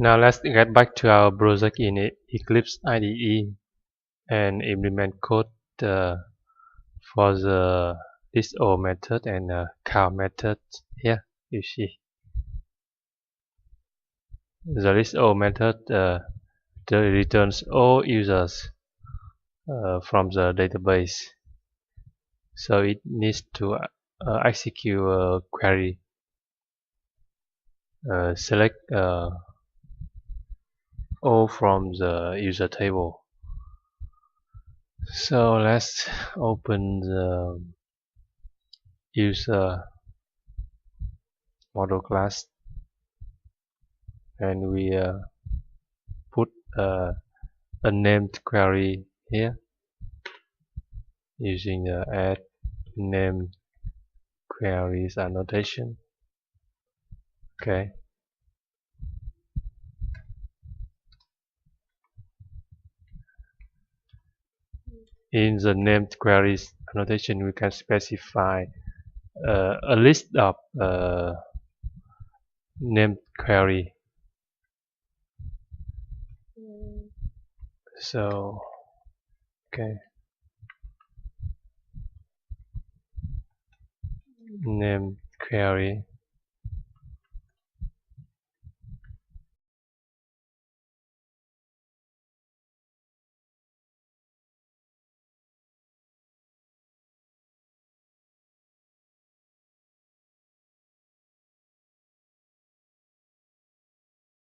Now let's get back to our project in Eclipse IDE and implement code for the list_all method and count method. Here you see the list_all method returns all users from the database, so it needs to execute a query. Select all from the user table. So let's open the user model class, and we put a named query here using the add named queries annotation. Okay. In the named queries annotation, we can specify a list of named query. So, okay, name query